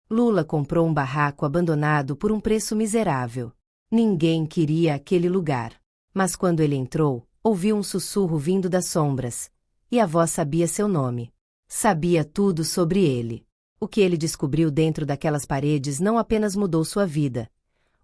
Lula comprou um barraco abandonado por um preço miserável. Ninguém queria aquele lugar. Mas quando ele entrou, ouviu um sussurro vindo das sombras. E a voz sabia seu nome. Sabia tudo sobre ele. O que ele descobriu dentro daquelas paredes não apenas mudou sua vida.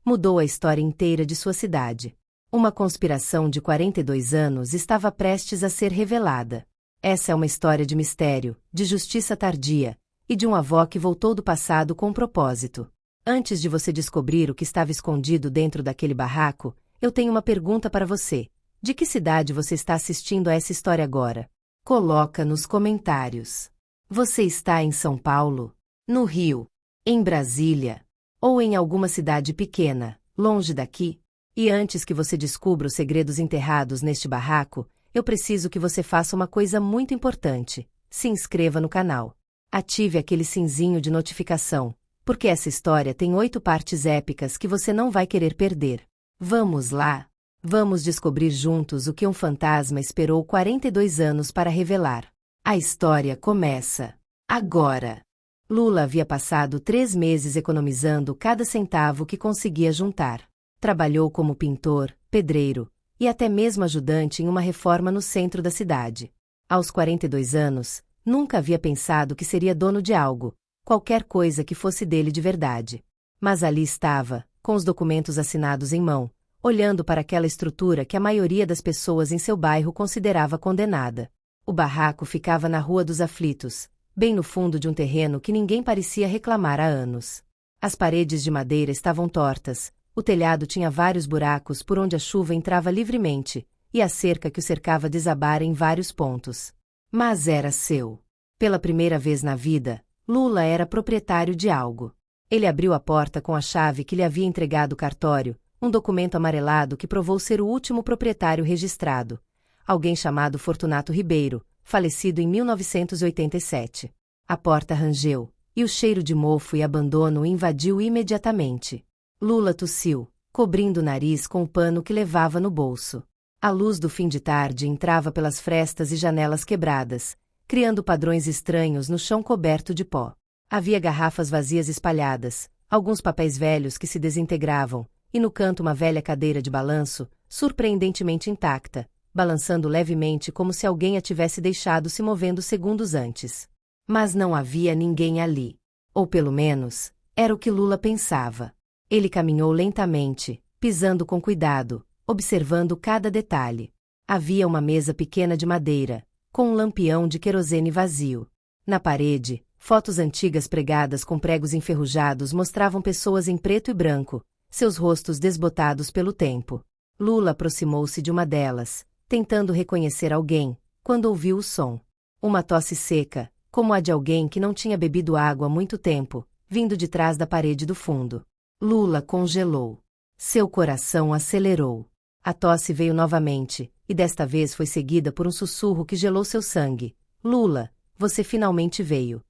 Mudou a história inteira de sua cidade. Uma conspiração de 42 anos estava prestes a ser revelada. Essa é uma história de mistério, de justiça tardia, e de uma avó que voltou do passado com um propósito. Antes de você descobrir o que estava escondido dentro daquele barraco, eu tenho uma pergunta para você. De que cidade você está assistindo a essa história agora? Coloca nos comentários. Você está em São Paulo? No Rio? Em Brasília? Ou em alguma cidade pequena, longe daqui? E antes que você descubra os segredos enterrados neste barraco, eu preciso que você faça uma coisa muito importante. Se inscreva no canal. Ative aquele sinzinho de notificação, porque essa história tem 8 partes épicas que você não vai querer perder. Vamos lá? Vamos descobrir juntos o que um fantasma esperou 42 anos para revelar. A história começa agora. Lula havia passado 3 meses economizando cada centavo que conseguia juntar. Trabalhou como pintor, pedreiro e até mesmo ajudante em uma reforma no centro da cidade. Aos 42 anos, nunca havia pensado que seria dono de algo, qualquer coisa que fosse dele de verdade. Mas ali estava, com os documentos assinados em mão, olhando para aquela estrutura que a maioria das pessoas em seu bairro considerava condenada. O barraco ficava na Rua dos Aflitos, bem no fundo de um terreno que ninguém parecia reclamar há anos. As paredes de madeira estavam tortas, o telhado tinha vários buracos por onde a chuva entrava livremente, e a cerca que o cercava desabara em vários pontos. Mas era seu. Pela primeira vez na vida, Lula era proprietário de algo. Ele abriu a porta com a chave que lhe havia entregado o cartório, um documento amarelado que provou ser o último proprietário registrado. Alguém chamado Fortunato Ribeiro, falecido em 1987. A porta rangeu, e o cheiro de mofo e abandono o invadiu imediatamente. Lula tossiu, cobrindo o nariz com o pano que levava no bolso. A luz do fim de tarde entrava pelas frestas e janelas quebradas, criando padrões estranhos no chão coberto de pó. Havia garrafas vazias espalhadas, alguns papéis velhos que se desintegravam, e no canto uma velha cadeira de balanço, surpreendentemente intacta, balançando levemente como se alguém a tivesse deixado se movendo segundos antes. Mas não havia ninguém ali. Ou pelo menos, era o que Lula pensava. Ele caminhou lentamente, pisando com cuidado, observando cada detalhe. Havia uma mesa pequena de madeira, com um lampião de querosene vazio. Na parede, fotos antigas pregadas com pregos enferrujados mostravam pessoas em preto e branco, seus rostos desbotados pelo tempo. Lula aproximou-se de uma delas, tentando reconhecer alguém, quando ouviu o som. Uma tosse seca, como a de alguém que não tinha bebido água há muito tempo, vindo de trás da parede do fundo. Lula congelou. Seu coração acelerou. A tosse veio novamente, e desta vez foi seguida por um sussurro que gelou seu sangue. Lula, você finalmente veio.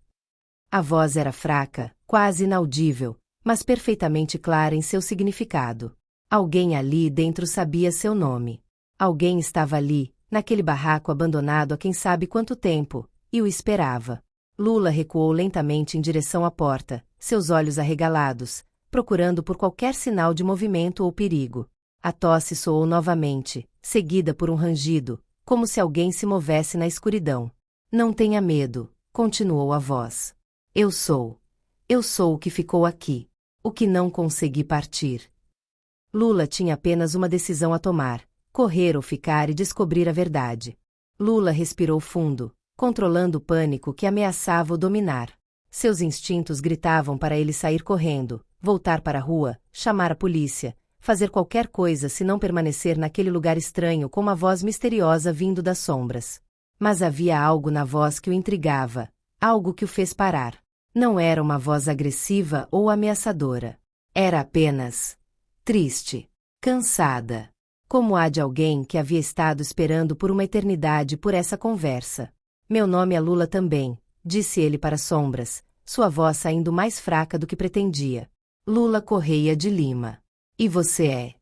A voz era fraca, quase inaudível, mas perfeitamente clara em seu significado. Alguém ali dentro sabia seu nome. Alguém estava ali, naquele barraco abandonado há quem sabe quanto tempo, e o esperava. Lula recuou lentamente em direção à porta, seus olhos arregalados, procurando por qualquer sinal de movimento ou perigo. A tosse soou novamente, seguida por um rangido, como se alguém se movesse na escuridão. Não tenha medo, continuou a voz. Eu sou o que ficou aqui. O que não consegui partir. Lula tinha apenas uma decisão a tomar: correr ou ficar e descobrir a verdade. Lula respirou fundo, controlando o pânico que ameaçava o dominar. Seus instintos gritavam para ele sair correndo, voltar para a rua, chamar a polícia, fazer qualquer coisa se não permanecer naquele lugar estranho com uma voz misteriosa vindo das sombras. Mas havia algo na voz que o intrigava, algo que o fez parar. Não era uma voz agressiva ou ameaçadora. Era apenas triste, cansada, como a de alguém que havia estado esperando por uma eternidade por essa conversa. Meu nome é Lula também, disse ele para as sombras, sua voz saindo mais fraca do que pretendia. Lula Correia de Lima. E você é?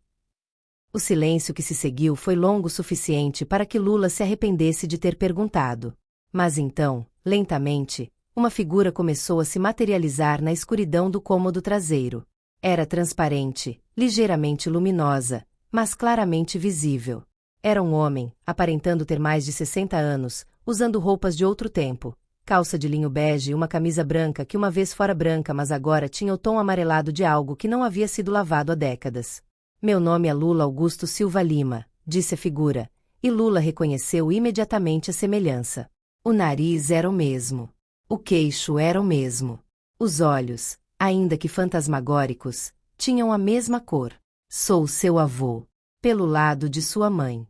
O silêncio que se seguiu foi longo o suficiente para que Lula se arrependesse de ter perguntado. Mas então, lentamente, uma figura começou a se materializar na escuridão do cômodo traseiro. Era transparente, ligeiramente luminosa, mas claramente visível. Era um homem, aparentando ter mais de 60 anos, usando roupas de outro tempo, calça de linho bege e uma camisa branca que uma vez fora branca mas agora tinha o tom amarelado de algo que não havia sido lavado há décadas. Meu nome é Lula Augusto Silva Lima, disse a figura, e Lula reconheceu imediatamente a semelhança. O nariz era o mesmo. O queixo era o mesmo. Os olhos, ainda que fantasmagóricos, tinham a mesma cor. Sou seu avô, pelo lado de sua mãe.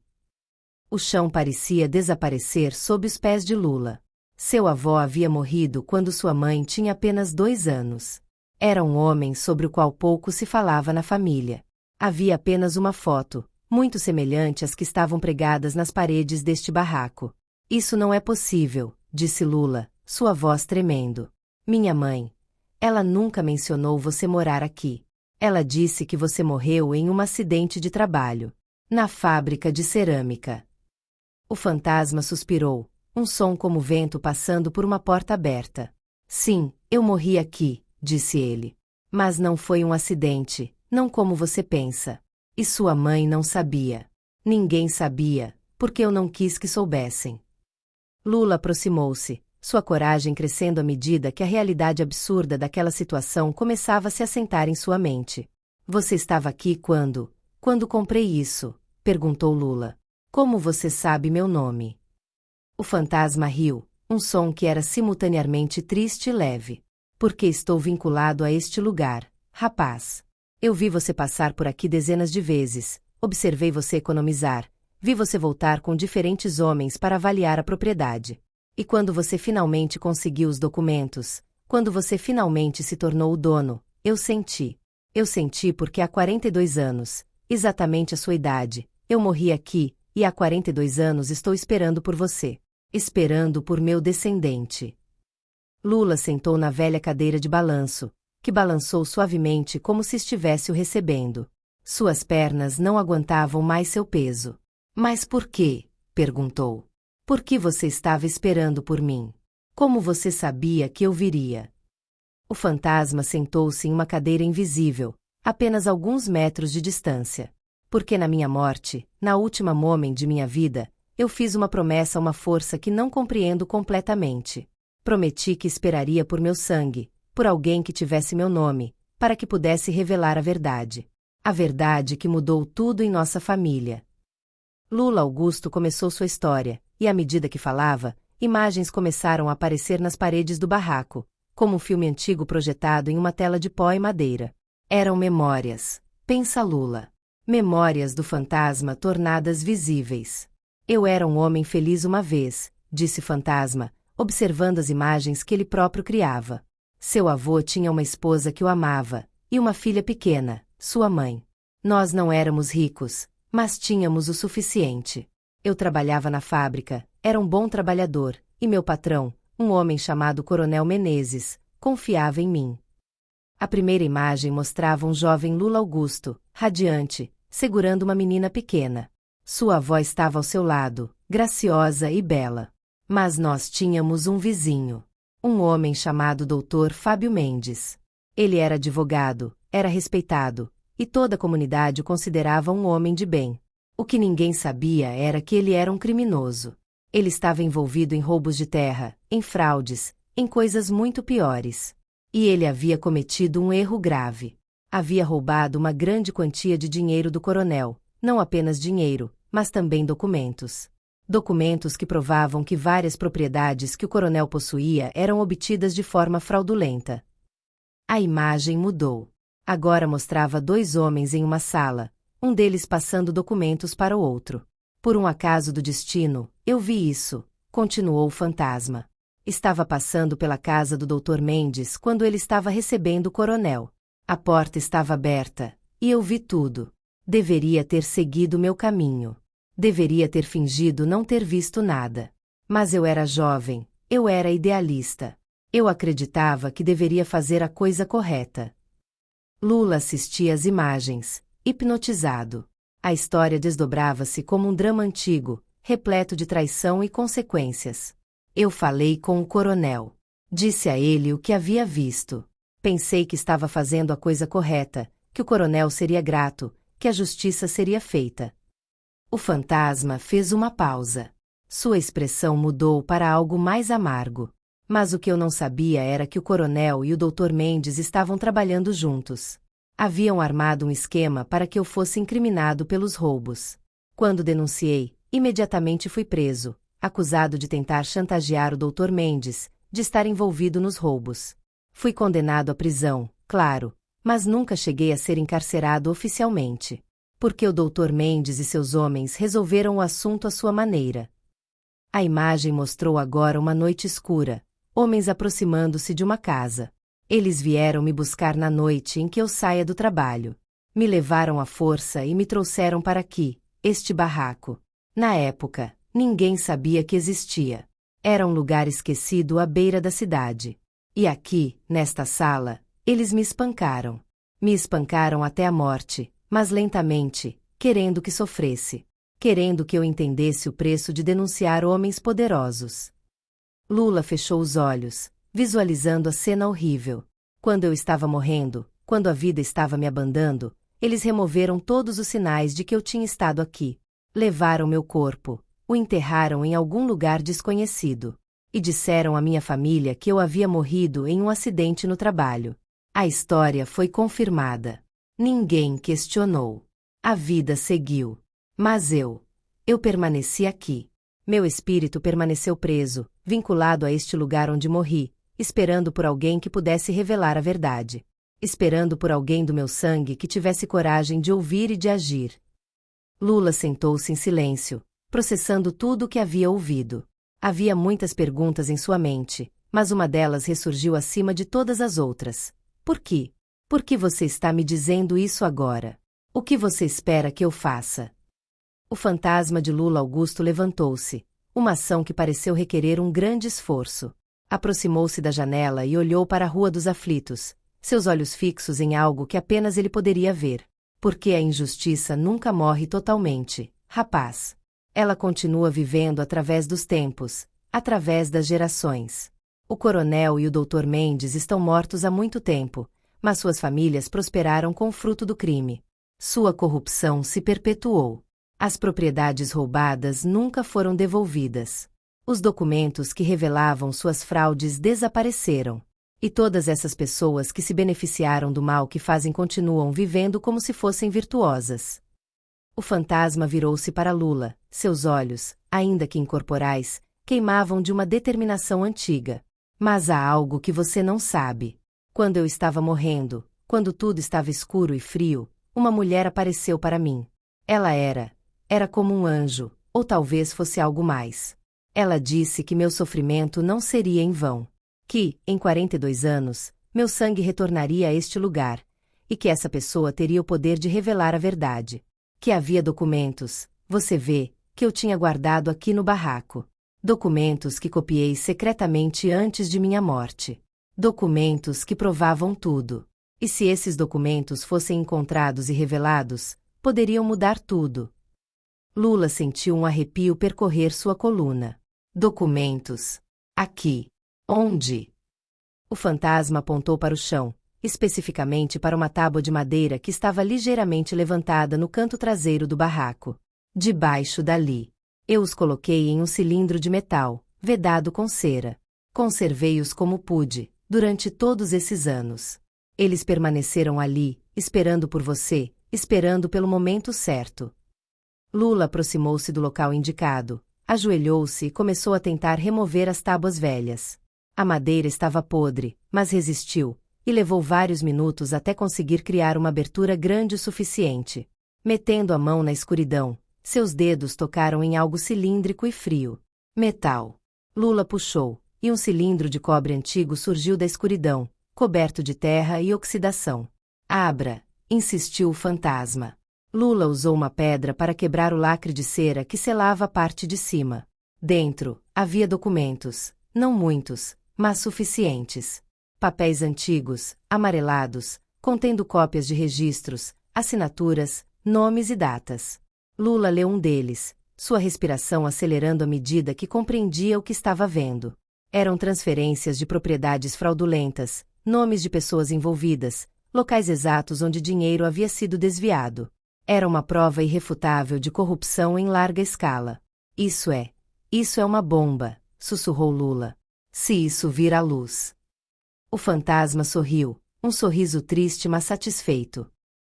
O chão parecia desaparecer sob os pés de Lula. Seu avô havia morrido quando sua mãe tinha apenas 2 anos. Era um homem sobre o qual pouco se falava na família. Havia apenas uma foto, muito semelhante às que estavam pregadas nas paredes deste barraco. Isso não é possível, disse Lula, sua voz tremendo. Minha mãe. Ela nunca mencionou você morar aqui. Ela disse que você morreu em um acidente de trabalho. Na fábrica de cerâmica. O fantasma suspirou, um som como vento passando por uma porta aberta. Sim, eu morri aqui, disse ele. Mas não foi um acidente, não como você pensa. E sua mãe não sabia. Ninguém sabia, porque eu não quis que soubessem. Lula aproximou-se, sua coragem crescendo à medida que a realidade absurda daquela situação começava a se assentar em sua mente. Você estava aqui quando? Quando comprei isso? Perguntou Lula. Como você sabe meu nome? O fantasma riu, um som que era simultaneamente triste e leve. Porque estou vinculado a este lugar, rapaz. Eu vi você passar por aqui dezenas de vezes, observei você economizar, vi você voltar com diferentes homens para avaliar a propriedade. E quando você finalmente conseguiu os documentos, quando você finalmente se tornou o dono, eu senti. Eu senti porque há 42 anos, exatamente a sua idade, eu morri aqui, e há 42 anos estou esperando por você. Esperando por meu descendente. Lula sentou na velha cadeira de balanço, que balançou suavemente como se estivesse o recebendo. Suas pernas não aguentavam mais seu peso. Mas por quê? Perguntou. Por que você estava esperando por mim? Como você sabia que eu viria? O fantasma sentou-se em uma cadeira invisível, apenas alguns metros de distância. Porque na minha morte, na última momento de minha vida, eu fiz uma promessa a uma força que não compreendo completamente. Prometi que esperaria por meu sangue, por alguém que tivesse meu nome, para que pudesse revelar a verdade. A verdade que mudou tudo em nossa família. Lula Augusto começou sua história, e à medida que falava, imagens começaram a aparecer nas paredes do barraco, como um filme antigo projetado em uma tela de pó e madeira. Eram memórias, pensa Lula. Memórias do fantasma tornadas visíveis. Eu era um homem feliz uma vez, disse o fantasma, observando as imagens que ele próprio criava. Seu avô tinha uma esposa que o amava, e uma filha pequena, sua mãe. Nós não éramos ricos, mas tínhamos o suficiente. Eu trabalhava na fábrica, era um bom trabalhador, e meu patrão, um homem chamado Coronel Menezes, confiava em mim. A primeira imagem mostrava um jovem Lula Augusto, radiante, segurando uma menina pequena. Sua avó estava ao seu lado, graciosa e bela. Mas nós tínhamos um vizinho. Um homem chamado Dr. Fábio Mendes. Ele era advogado, era respeitado, e toda a comunidade o considerava um homem de bem. O que ninguém sabia era que ele era um criminoso. Ele estava envolvido em roubos de terra, em fraudes, em coisas muito piores. E ele havia cometido um erro grave. Havia roubado uma grande quantia de dinheiro do coronel, não apenas dinheiro, mas também documentos. Documentos que provavam que várias propriedades que o coronel possuía eram obtidas de forma fraudulenta. A imagem mudou. Agora mostrava 2 homens em uma sala, um deles passando documentos para o outro. Por um acaso do destino, eu vi isso, continuou o fantasma. Estava passando pela casa do Dr. Mendes quando ele estava recebendo o coronel. A porta estava aberta, e eu vi tudo. Deveria ter seguido meu caminho. Deveria ter fingido não ter visto nada. Mas eu era jovem, eu era idealista. Eu acreditava que deveria fazer a coisa correta. Lula assistia às imagens, hipnotizado. A história desdobrava-se como um drama antigo, repleto de traição e consequências. Eu falei com o coronel. Disse a ele o que havia visto. Pensei que estava fazendo a coisa correta, que o coronel seria grato, que a justiça seria feita. O fantasma fez uma pausa. Sua expressão mudou para algo mais amargo. Mas o que eu não sabia era que o coronel e o Dr. Mendes estavam trabalhando juntos. Haviam armado um esquema para que eu fosse incriminado pelos roubos. Quando denunciei, imediatamente fui preso, acusado de tentar chantagear o Dr. Mendes, de estar envolvido nos roubos. Fui condenado à prisão, claro, mas nunca cheguei a ser encarcerado oficialmente. Porque o Dr. Mendes e seus homens resolveram o assunto à sua maneira. A imagem mostrou agora uma noite escura, homens aproximando-se de uma casa. Eles vieram me buscar na noite em que eu saia do trabalho. Me levaram à força e me trouxeram para aqui, este barraco. Na época, ninguém sabia que existia. Era um lugar esquecido à beira da cidade. E aqui, nesta sala, eles me espancaram. Me espancaram até a morte, mas lentamente, querendo que sofresse. Querendo que eu entendesse o preço de denunciar homens poderosos. Lula fechou os olhos, visualizando a cena horrível. Quando eu estava morrendo, quando a vida estava me abandando, eles removeram todos os sinais de que eu tinha estado aqui. Levaram meu corpo, o enterraram em algum lugar desconhecido. E disseram à minha família que eu havia morrido em um acidente no trabalho. A história foi confirmada. Ninguém questionou. A vida seguiu. Mas eu permaneci aqui. Meu espírito permaneceu preso, vinculado a este lugar onde morri, esperando por alguém que pudesse revelar a verdade. Esperando por alguém do meu sangue que tivesse coragem de ouvir e de agir. Lula sentou-se em silêncio, processando tudo o que havia ouvido. Havia muitas perguntas em sua mente, mas uma delas ressurgiu acima de todas as outras. Por quê? Por que você está me dizendo isso agora? O que você espera que eu faça? O fantasma de Lula Augusto levantou-se, uma ação que pareceu requerer um grande esforço. Aproximou-se da janela e olhou para a Rua dos Aflitos, seus olhos fixos em algo que apenas ele poderia ver. Porque a injustiça nunca morre totalmente, rapaz. Ela continua vivendo através dos tempos, através das gerações. O coronel e o Dr. Mendes estão mortos há muito tempo, mas suas famílias prosperaram com o fruto do crime. Sua corrupção se perpetuou. As propriedades roubadas nunca foram devolvidas. Os documentos que revelavam suas fraudes desapareceram. E todas essas pessoas que se beneficiaram do mal que fazem continuam vivendo como se fossem virtuosas. O fantasma virou-se para Lula, seus olhos, ainda que incorporais, queimavam de uma determinação antiga. Mas há algo que você não sabe. Quando eu estava morrendo, quando tudo estava escuro e frio, uma mulher apareceu para mim. Ela era como um anjo, ou talvez fosse algo mais. Ela disse que meu sofrimento não seria em vão. Que, em 42 anos, meu sangue retornaria a este lugar, e que essa pessoa teria o poder de revelar a verdade. Que havia documentos, você vê, que eu tinha guardado aqui no barraco. Documentos que copiei secretamente antes de minha morte. Documentos que provavam tudo. E se esses documentos fossem encontrados e revelados, poderiam mudar tudo. Lula sentiu um arrepio percorrer sua coluna. Documentos. Aqui. Onde? O fantasma apontou para o chão, especificamente para uma tábua de madeira que estava ligeiramente levantada no canto traseiro do barraco. Debaixo dali. Eu os coloquei em um cilindro de metal, vedado com cera. Conservei-os como pude, durante todos esses anos. Eles permaneceram ali, esperando por você, esperando pelo momento certo. Lula aproximou-se do local indicado, ajoelhou-se e começou a tentar remover as tábuas velhas. A madeira estava podre, mas resistiu, e levou vários minutos até conseguir criar uma abertura grande o suficiente. Metendo a mão na escuridão, seus dedos tocaram em algo cilíndrico e frio. Metal. Lula puxou, e um cilindro de cobre antigo surgiu da escuridão, coberto de terra e oxidação. Abra, insistiu o fantasma. Lula usou uma pedra para quebrar o lacre de cera que selava a parte de cima. Dentro, havia documentos, não muitos, mas suficientes. Papéis antigos, amarelados, contendo cópias de registros, assinaturas, nomes e datas. Lula leu um deles, sua respiração acelerando à medida que compreendia o que estava vendo. Eram transferências de propriedades fraudulentas, nomes de pessoas envolvidas, locais exatos onde dinheiro havia sido desviado. Era uma prova irrefutável de corrupção em larga escala. Isso é uma bomba, sussurrou Lula. Se isso vir à luz. O fantasma sorriu, um sorriso triste mas satisfeito.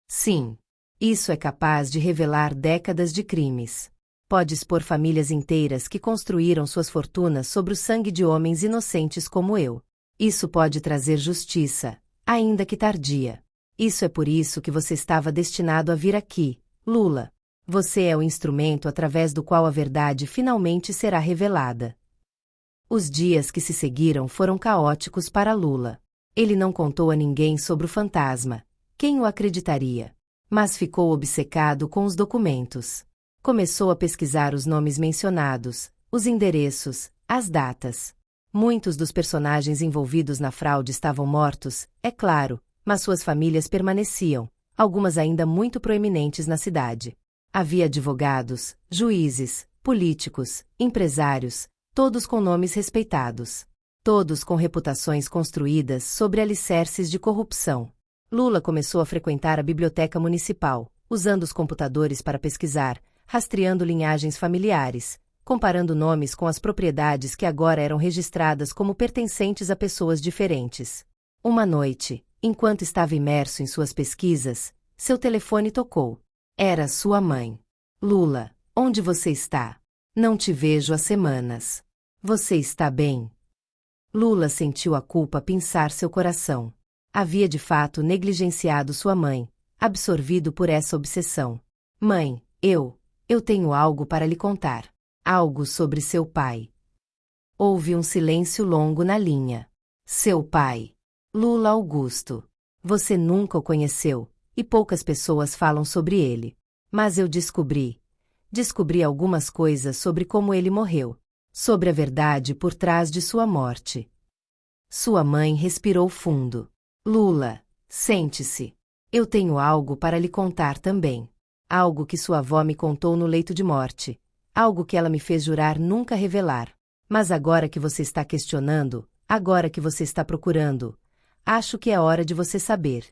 Sim. Isso é capaz de revelar décadas de crimes. Pode expor famílias inteiras que construíram suas fortunas sobre o sangue de homens inocentes como eu. Isso pode trazer justiça, ainda que tardia. Isso é por isso que você estava destinado a vir aqui, Lula. Você é o instrumento através do qual a verdade finalmente será revelada. Os dias que se seguiram foram caóticos para Lula. Ele não contou a ninguém sobre o fantasma. Quem o acreditaria? Mas ficou obcecado com os documentos. Começou a pesquisar os nomes mencionados, os endereços, as datas. Muitos dos personagens envolvidos na fraude estavam mortos, é claro, mas suas famílias permaneciam, algumas ainda muito proeminentes na cidade. Havia advogados, juízes, políticos, empresários, todos com nomes respeitados. Todos com reputações construídas sobre alicerces de corrupção. Lula começou a frequentar a biblioteca municipal, usando os computadores para pesquisar, rastreando linhagens familiares, comparando nomes com as propriedades que agora eram registradas como pertencentes a pessoas diferentes. Uma noite, enquanto estava imerso em suas pesquisas, seu telefone tocou. Era sua mãe. Lula, onde você está? Não te vejo há semanas. Você está bem? Lula sentiu a culpa pinçar seu coração. Havia de fato negligenciado sua mãe, absorvido por essa obsessão. Mãe, eu tenho algo para lhe contar. Algo sobre seu pai. Houve um silêncio longo na linha. Seu pai. Lula Augusto. Você nunca o conheceu, e poucas pessoas falam sobre ele. Mas eu descobri algumas coisas sobre como ele morreu. Sobre a verdade por trás de sua morte. Sua mãe respirou fundo. Lula, sente-se. Eu tenho algo para lhe contar também. Algo que sua avó me contou no leito de morte. Algo que ela me fez jurar nunca revelar. Mas agora que você está questionando, agora que você está procurando, acho que é hora de você saber.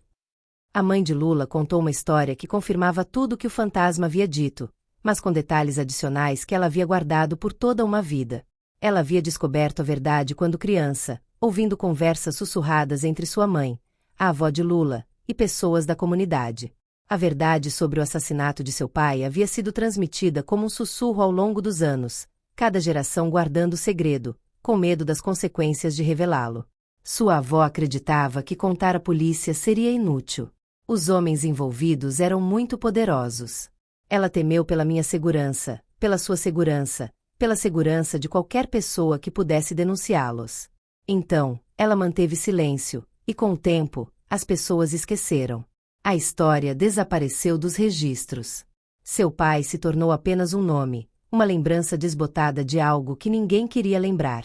A mãe de Lula contou uma história que confirmava tudo o que o fantasma havia dito, mas com detalhes adicionais que ela havia guardado por toda uma vida. Ela havia descoberto a verdade quando criança, ouvindo conversas sussurradas entre sua mãe, a avó de Lula, e pessoas da comunidade. A verdade sobre o assassinato de seu pai havia sido transmitida como um sussurro ao longo dos anos, cada geração guardando o segredo, com medo das consequências de revelá-lo. Sua avó acreditava que contar à polícia seria inútil. Os homens envolvidos eram muito poderosos. Ela temeu pela minha segurança, pela sua segurança, pela segurança de qualquer pessoa que pudesse denunciá-los. Então, ela manteve silêncio, e com o tempo, as pessoas esqueceram. A história desapareceu dos registros. Seu pai se tornou apenas um nome, uma lembrança desbotada de algo que ninguém queria lembrar.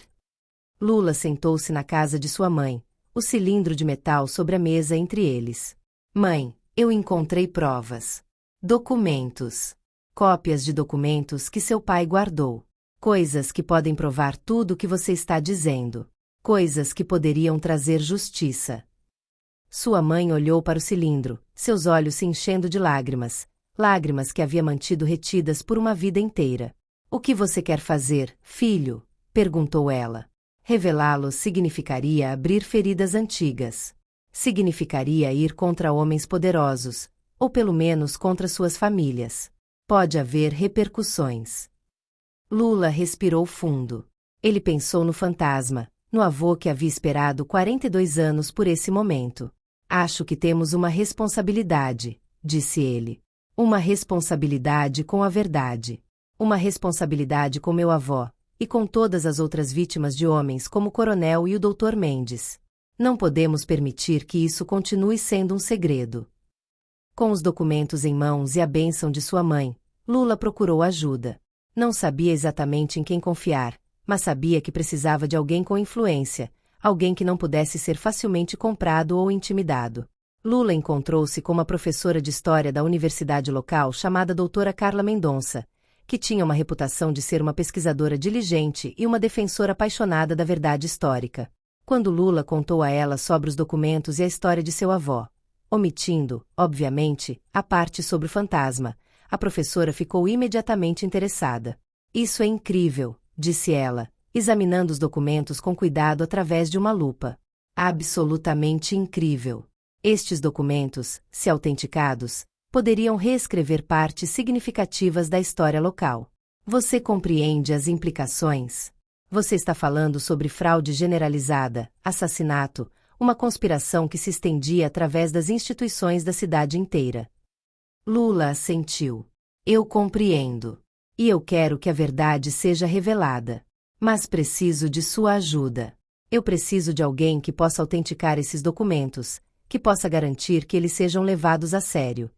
Lula sentou-se na casa de sua mãe, o cilindro de metal sobre a mesa entre eles. Mãe, eu encontrei provas. Documentos. Cópias de documentos que seu pai guardou. Coisas que podem provar tudo o que você está dizendo. Coisas que poderiam trazer justiça. Sua mãe olhou para o cilindro, seus olhos se enchendo de lágrimas, lágrimas que havia mantido retidas por uma vida inteira. O que você quer fazer, filho? Perguntou ela. Revelá-los significaria abrir feridas antigas. Significaria ir contra homens poderosos, ou pelo menos contra suas famílias. Pode haver repercussões. Lula respirou fundo. Ele pensou no fantasma, no avô que havia esperado 42 anos por esse momento. Acho que temos uma responsabilidade, disse ele. Uma responsabilidade com a verdade. Uma responsabilidade com meu avô, e com todas as outras vítimas de homens como o Coronel e o Dr. Mendes. Não podemos permitir que isso continue sendo um segredo. Com os documentos em mãos e a bênção de sua mãe, Lula procurou ajuda. Não sabia exatamente em quem confiar, mas sabia que precisava de alguém com influência, alguém que não pudesse ser facilmente comprado ou intimidado. Lula encontrou-se com uma professora de história da universidade local chamada doutora Carla Mendonça, que tinha uma reputação de ser uma pesquisadora diligente e uma defensora apaixonada da verdade histórica. Quando Lula contou a ela sobre os documentos e a história de seu avô, omitindo, obviamente, a parte sobre o fantasma, a professora ficou imediatamente interessada. Isso é incrível, disse ela, examinando os documentos com cuidado através de uma lupa. Absolutamente incrível. Estes documentos, se autenticados, poderiam reescrever partes significativas da história local. Você compreende as implicações? Você está falando sobre fraude generalizada, assassinato, uma conspiração que se estendia através das instituições da cidade inteira. Lula assentiu. Eu compreendo. E eu quero que a verdade seja revelada. Mas preciso de sua ajuda. Eu preciso de alguém que possa autenticar esses documentos, que possa garantir que eles sejam levados a sério.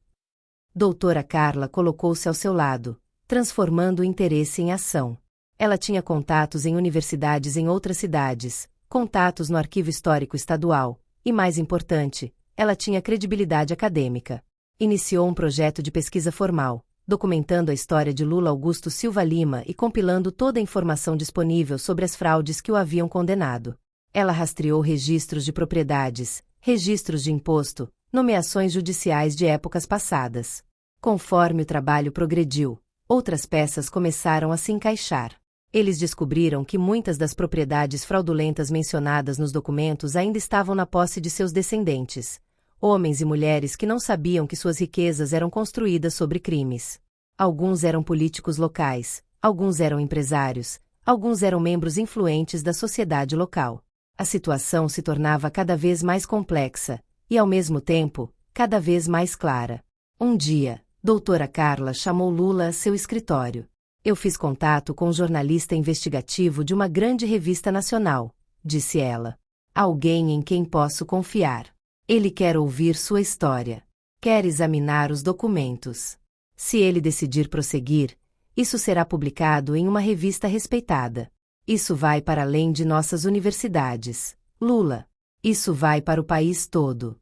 Doutora Carla colocou-se ao seu lado, transformando o interesse em ação. Ela tinha contatos em universidades em outras cidades, contatos no Arquivo Histórico Estadual, e mais importante, ela tinha credibilidade acadêmica. Iniciou um projeto de pesquisa formal, documentando a história de Lula Augusto Silva Lima e compilando toda a informação disponível sobre as fraudes que o haviam condenado. Ela rastreou registros de propriedades, registros de imposto, nomeações judiciais de épocas passadas. Conforme o trabalho progrediu, outras peças começaram a se encaixar. Eles descobriram que muitas das propriedades fraudulentas mencionadas nos documentos ainda estavam na posse de seus descendentes, homens e mulheres que não sabiam que suas riquezas eram construídas sobre crimes. Alguns eram políticos locais, alguns eram empresários, alguns eram membros influentes da sociedade local. A situação se tornava cada vez mais complexa, e ao mesmo tempo, cada vez mais clara. Um dia, doutora Carla chamou Lula a seu escritório. Eu fiz contato com um jornalista investigativo de uma grande revista nacional, disse ela. Alguém em quem posso confiar. Ele quer ouvir sua história. Quer examinar os documentos. Se ele decidir prosseguir, isso será publicado em uma revista respeitada. Isso vai para além de nossas universidades, Lula. Isso vai para o país todo.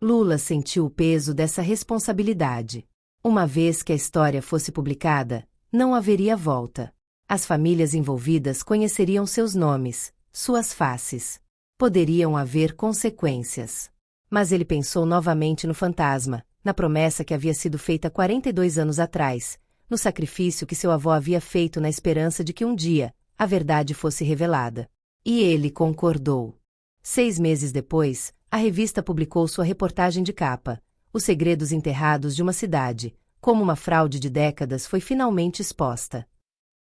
Lula sentiu o peso dessa responsabilidade. Uma vez que a história fosse publicada, não haveria volta. As famílias envolvidas conheceriam seus nomes, suas faces. Poderiam haver consequências. Mas ele pensou novamente no fantasma, na promessa que havia sido feita 42 anos atrás, no sacrifício que seu avô havia feito na esperança de que um dia, a verdade fosse revelada. E ele concordou. 6 meses depois, a revista publicou sua reportagem de capa, Os Segredos Enterrados de uma Cidade, como uma fraude de décadas foi finalmente exposta.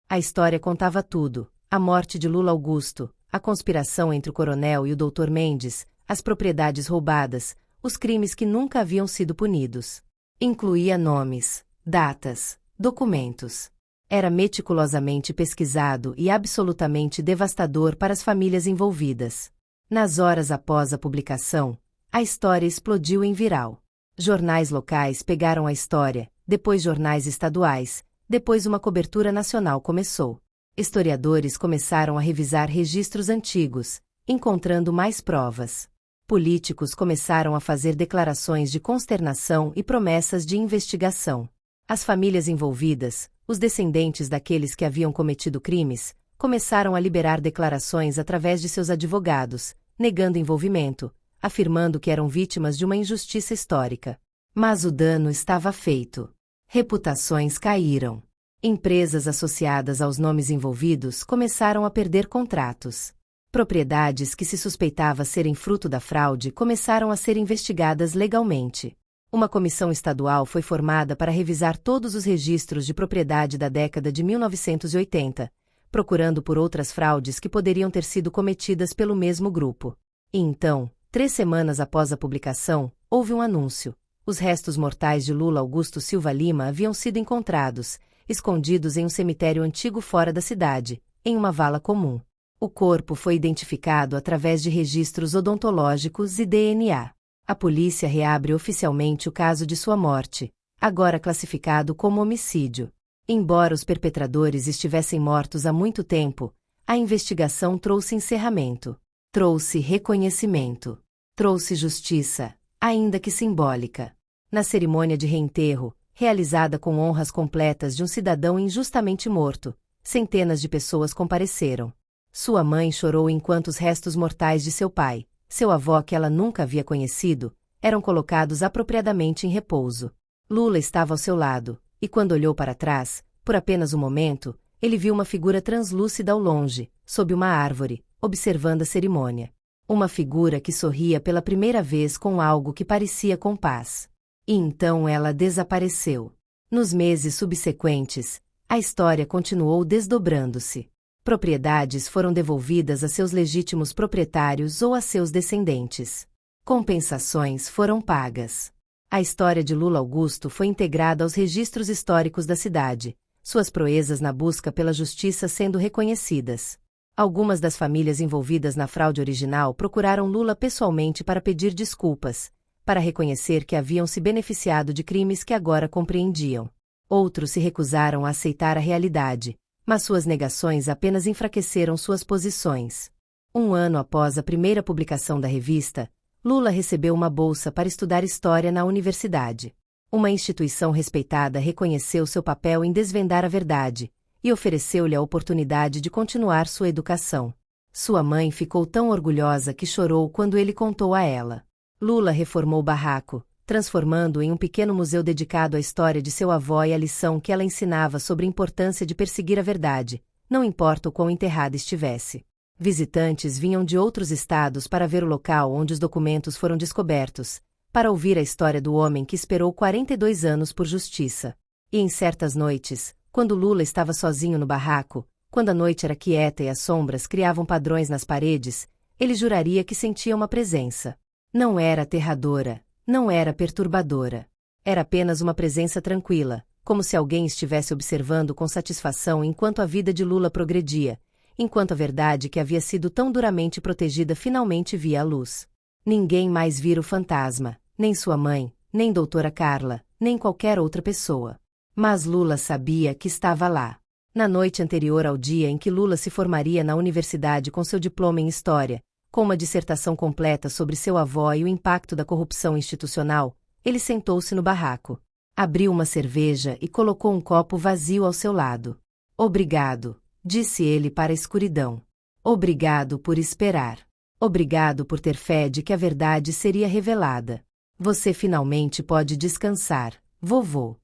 A história contava tudo: a morte de Lula Augusto, a conspiração entre o coronel e o Dr. Mendes, as propriedades roubadas, os crimes que nunca haviam sido punidos. Incluía nomes, datas, documentos. Era meticulosamente pesquisado e absolutamente devastador para as famílias envolvidas. Nas horas após a publicação, a história explodiu em viral. Jornais locais pegaram a história, depois jornais estaduais, depois uma cobertura nacional começou. Historiadores começaram a revisar registros antigos, encontrando mais provas. Políticos começaram a fazer declarações de consternação e promessas de investigação. As famílias envolvidas, os descendentes daqueles que haviam cometido crimes, começaram a liberar declarações através de seus advogados, negando envolvimento, afirmando que eram vítimas de uma injustiça histórica. Mas o dano estava feito. Reputações caíram. Empresas associadas aos nomes envolvidos começaram a perder contratos. Propriedades que se suspeitava serem fruto da fraude começaram a ser investigadas legalmente. Uma comissão estadual foi formada para revisar todos os registros de propriedade da década de 1980, procurando por outras fraudes que poderiam ter sido cometidas pelo mesmo grupo. E então, 3 semanas após a publicação, houve um anúncio. Os restos mortais de Lula Augusto Silva Lima haviam sido encontrados, escondidos em um cemitério antigo fora da cidade, em uma vala comum. O corpo foi identificado através de registros odontológicos e DNA. A polícia reabre oficialmente o caso de sua morte, agora classificado como homicídio. Embora os perpetradores estivessem mortos há muito tempo, a investigação trouxe encerramento, trouxe reconhecimento, trouxe justiça, ainda que simbólica. Na cerimônia de reenterro, realizada com honras completas de um cidadão injustamente morto. Centenas de pessoas compareceram. Sua mãe chorou enquanto os restos mortais de seu pai, seu avô que ela nunca havia conhecido, eram colocados apropriadamente em repouso. Lula estava ao seu lado, e quando olhou para trás, por apenas um momento, ele viu uma figura translúcida ao longe, sob uma árvore, observando a cerimônia. Uma figura que sorria pela primeira vez com algo que parecia com paz. E então ela desapareceu. Nos meses subsequentes, a história continuou desdobrando-se. Propriedades foram devolvidas a seus legítimos proprietários ou a seus descendentes. Compensações foram pagas. A história de Lula Augusto foi integrada aos registros históricos da cidade, suas proezas na busca pela justiça sendo reconhecidas. Algumas das famílias envolvidas na fraude original procuraram Lula pessoalmente para pedir desculpas, para reconhecer que haviam se beneficiado de crimes que agora compreendiam. Outros se recusaram a aceitar a realidade, mas suas negações apenas enfraqueceram suas posições. Um ano após a primeira publicação da revista, Lula recebeu uma bolsa para estudar História na universidade. Uma instituição respeitada reconheceu seu papel em desvendar a verdade e ofereceu-lhe a oportunidade de continuar sua educação. Sua mãe ficou tão orgulhosa que chorou quando ele contou a ela. Lula reformou o barraco, transformando-o em um pequeno museu dedicado à história de seu avô e à lição que ela ensinava sobre a importância de perseguir a verdade, não importa o quão enterrada estivesse. Visitantes vinham de outros estados para ver o local onde os documentos foram descobertos, para ouvir a história do homem que esperou 42 anos por justiça. E em certas noites, quando Lula estava sozinho no barraco, quando a noite era quieta e as sombras criavam padrões nas paredes, ele juraria que sentia uma presença. Não era aterradora, não era perturbadora. Era apenas uma presença tranquila, como se alguém estivesse observando com satisfação enquanto a vida de Lula progredia, enquanto a verdade que havia sido tão duramente protegida finalmente via a luz. Ninguém mais vira o fantasma, nem sua mãe, nem doutora Carla, nem qualquer outra pessoa. Mas Lula sabia que estava lá. Na noite anterior ao dia em que Lula se formaria na universidade com seu diploma em História, com uma dissertação completa sobre seu avô e o impacto da corrupção institucional, ele sentou-se no barraco. Abriu uma cerveja e colocou um copo vazio ao seu lado. Obrigado, disse ele para a escuridão. Obrigado por esperar. Obrigado por ter fé de que a verdade seria revelada. Você finalmente pode descansar, vovô.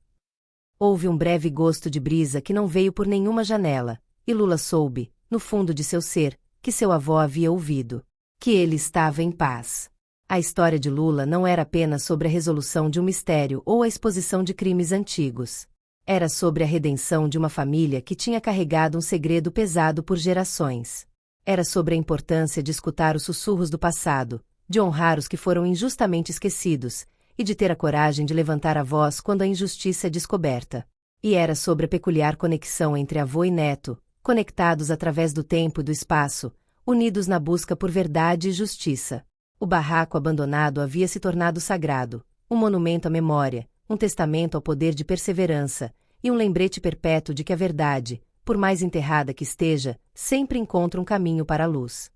Houve um breve gosto de brisa que não veio por nenhuma janela, e Lula soube, no fundo de seu ser, que seu avô havia ouvido. Que ele estava em paz. A história de Lula não era apenas sobre a resolução de um mistério ou a exposição de crimes antigos. Era sobre a redenção de uma família que tinha carregado um segredo pesado por gerações. Era sobre a importância de escutar os sussurros do passado, de honrar os que foram injustamente esquecidos, e de ter a coragem de levantar a voz quando a injustiça é descoberta. E era sobre a peculiar conexão entre avô e neto, conectados através do tempo e do espaço, unidos na busca por verdade e justiça. O barraco abandonado havia se tornado sagrado, um monumento à memória, um testamento ao poder de perseverança, e um lembrete perpétuo de que a verdade, por mais enterrada que esteja, sempre encontra um caminho para a luz.